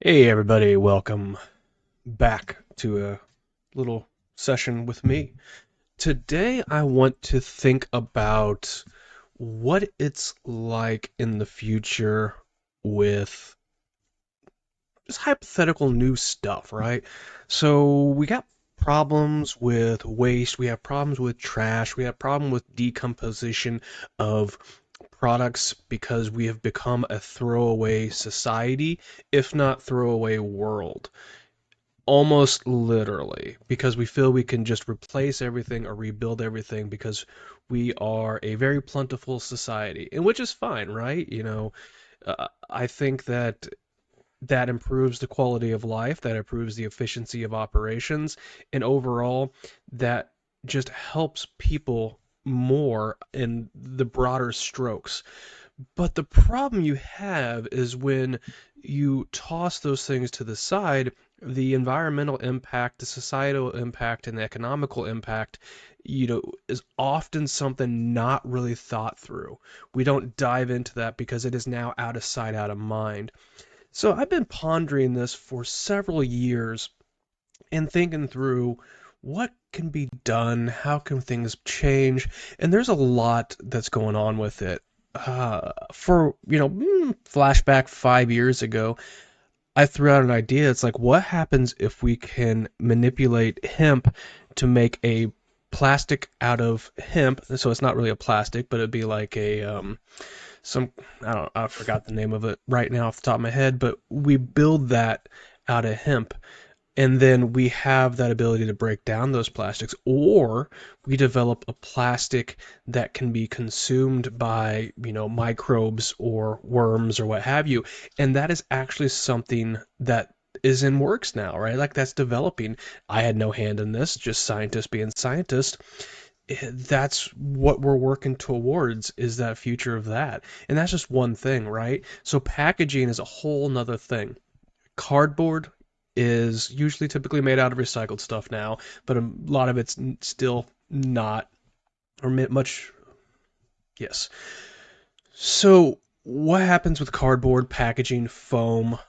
Hey everybody, welcome back to a little session with me. Today I want to think about what it's like in the future with just hypothetical new stuff, right? So we got problems with waste, we have problems with trash, we have problem with decomposition of products because we have become a throwaway society, if not throwaway world. Almost literally, because we feel we can just replace everything or rebuild everything because we are a very plentiful society, and which is fine, right? I think that improves the quality of life, that improves the efficiency of operations, and overall, that just helps people more in the broader strokes. But the problem you have is when you toss those things to the side, the environmental impact, the societal impact, and the economical impact, is often something not really thought through. We don't dive into that because it is now out of sight, out of mind. So I've been pondering this for several years and thinking through what can be done, how can things change, and there's a lot that's going on with it. Flashback 5 years ago, I threw out an idea. It's like, what happens if we can manipulate hemp to make a plastic out of hemp? So it's not really a plastic, but it'd be like I forgot the name of it right now off the top of my head, but we build that out of hemp, and then we have that ability to break down those plastics, or we develop a plastic that can be consumed by microbes or worms or what have you, and that is actually something that is in works now, right? Like, that's developing. I had no hand in this, just scientists being scientists. That's what we're working towards, is that future of that, and that's just one thing, right? So packaging is a whole nother thing. Cardboard is usually typically made out of recycled stuff now, but a lot of it's still not, or much, yes. So what happens with cardboard, packaging, foam,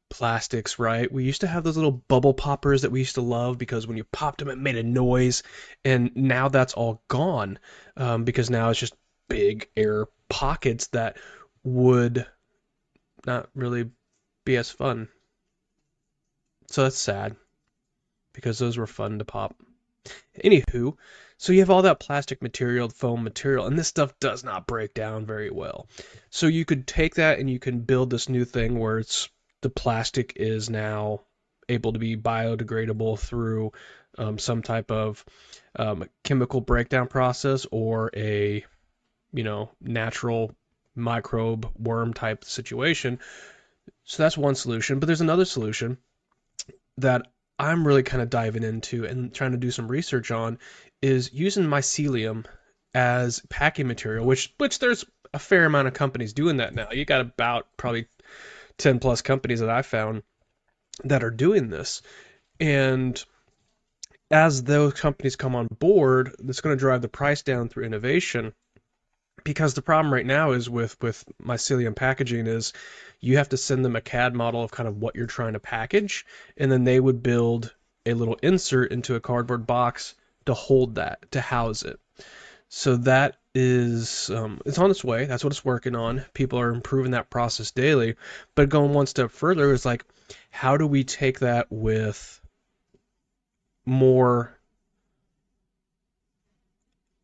plastics, right? We used to have those little bubble poppers that we used to love because when you popped them, it made a noise, and now that's all gone, because now it's just big air pockets that would not really be as fun. So that's sad because those were fun to pop. Anywho, so you have all that plastic material, foam material, and this stuff does not break down very well. So you could take that and you can build this new thing where the plastic is now able to be biodegradable through some type of chemical breakdown process, or a natural microbe worm type situation. So that's one solution. But there's another solution that I'm really kind of diving into and trying to do some research on, is using mycelium as packing material, which there's a fair amount of companies doing that now. You got about probably 10 plus companies that I found that are doing this. And as those companies come on board, it's going to drive the price down through innovation, because the problem right now is with mycelium packaging is you have to send them a CAD model of kind of what you're trying to package, and then they would build a little insert into a cardboard box to hold that, to house it. So that is it's on its way. That's what it's working on. People are improving that process daily. But going one step further is like, how do we take that with more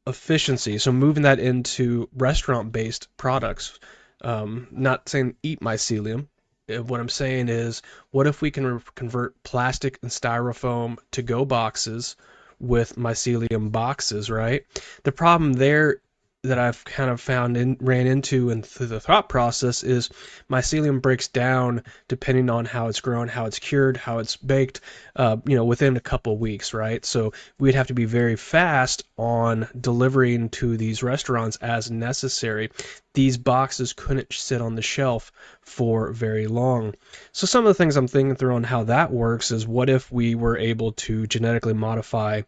efficiency? So moving that into restaurant-based products. Not saying eat mycelium. What I'm saying is, what if we can convert plastic and styrofoam to go boxes with mycelium boxes, right? The problem there that I've kind of found and ran into and through the thought process is mycelium breaks down depending on how it's grown, how it's cured, how it's baked, within a couple weeks, right? So we'd have to be very fast on delivering to these restaurants as necessary. These boxes couldn't sit on the shelf for very long. So some of the things I'm thinking through on how that works is, what if we were able to genetically modify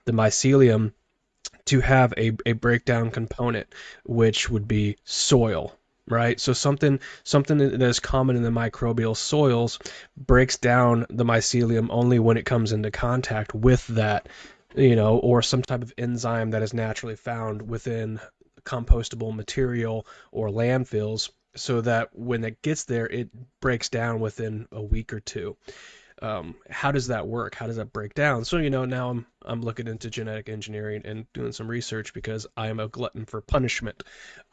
the mycelium to have a breakdown component, which would be soil. right? So something that is common in the microbial soils breaks down the mycelium only when it comes into contact with that, or some type of enzyme that is naturally found within compostable material or landfills, so that when it gets there, it breaks down within a week or two. How does that work? How does that break down? So now I'm looking into genetic engineering and doing some research because I am a glutton for punishment.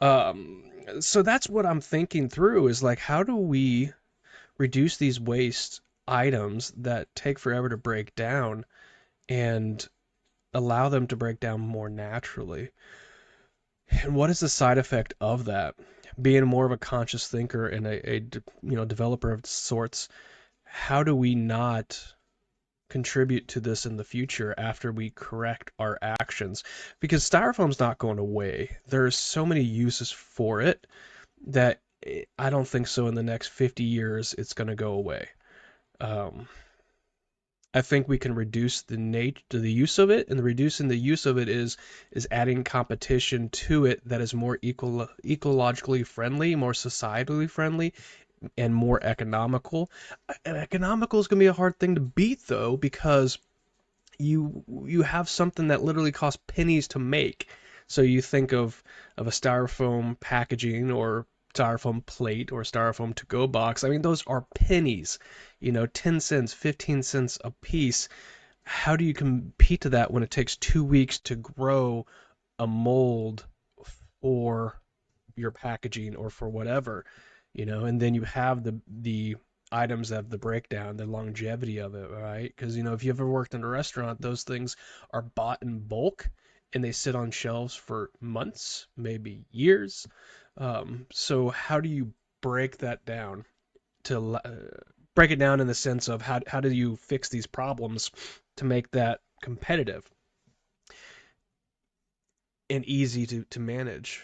So that's what I'm thinking through is like, how do we reduce these waste items that take forever to break down and allow them to break down more naturally? And what is the side effect of that? Being more of a conscious thinker and a developer of sorts, how do we not contribute to this in the future after we correct our actions? Because styrofoam's not going away. There's so many uses for it that I don't think so in the next 50 years it's going to go away. Um, I think we can reduce the use of it, and reducing the use of it is adding competition to it that is more ecologically friendly, more societally friendly, and more economical. Economical is going to be a hard thing to beat though, because you have something that literally costs pennies to make. So you think of a styrofoam packaging or styrofoam plate or styrofoam to go box. I mean, those are pennies, 10 cents, 15 cents a piece. How do you compete to that when it takes 2 weeks to grow a mold for your packaging or for whatever, and then you have the items that have the breakdown, the longevity of it, right? Because if you ever worked in a restaurant, those things are bought in bulk and they sit on shelves for months, maybe years. So how do you break that down to break it down in the sense of how do you fix these problems to make that competitive and easy to manage,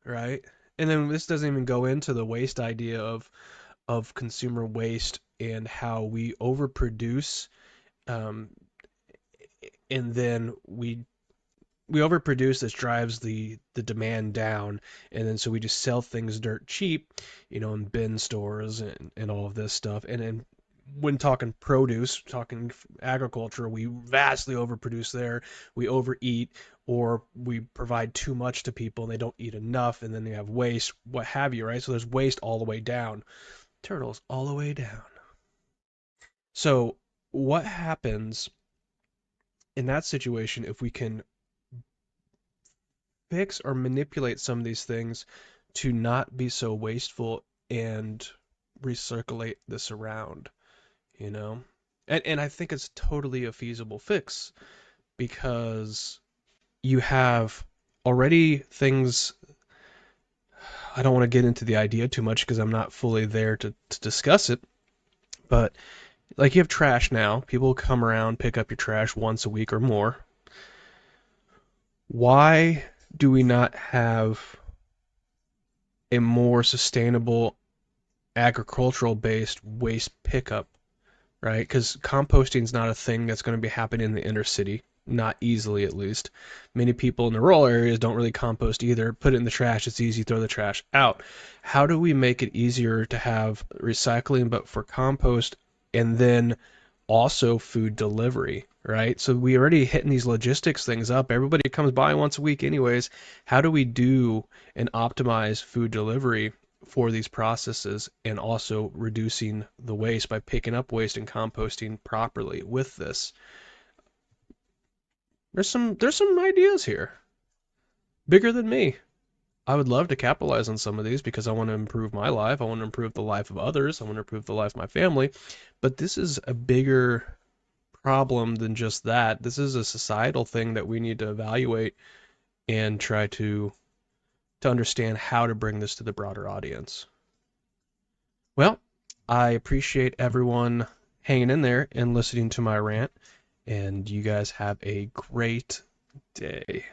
right? And then this doesn't even go into the waste idea of consumer waste and how we overproduce, um, and then we overproduce. This drives the demand down, and then so we just sell things dirt cheap, in bin stores and all of this stuff. And then when talking produce, talking agriculture, we vastly overproduce there. We overeat, or we provide too much to people and they don't eat enough, and then they have waste, what have you, right? So there's waste all the way down. Turtles all the way down. So what happens in that situation if we can fix or manipulate some of these things to not be so wasteful and recirculate this around, you know? And I think it's totally a feasible fix because you have already things. I don't want to get into the idea too much because I'm not fully there to discuss it, but like you have trash now. People come around, pick up your trash once a week or more. Why do we not have a more sustainable agricultural based waste pickup, right? Because composting is not a thing that's going to be happening in the inner city, not easily at least. Many people in the rural areas don't really compost either. Put it in the trash, it's easy, throw the trash out. How do we make it easier to have recycling but for compost, and then also food delivery, right? So we already hitting these logistics things up. Everybody comes by once a week anyways. How do we do and optimize food delivery for these processes and also reducing the waste by picking up waste and composting properly with this? There's some ideas here. Bigger than me. I would love to capitalize on some of these because I want to improve my life. I want to improve the life of others. I want to improve the life of my family. But this is a bigger problem than just that. This is a societal thing that we need to evaluate and try to understand how to bring this to the broader audience. Well, I appreciate everyone hanging in there and listening to my rant, and you guys have a great day.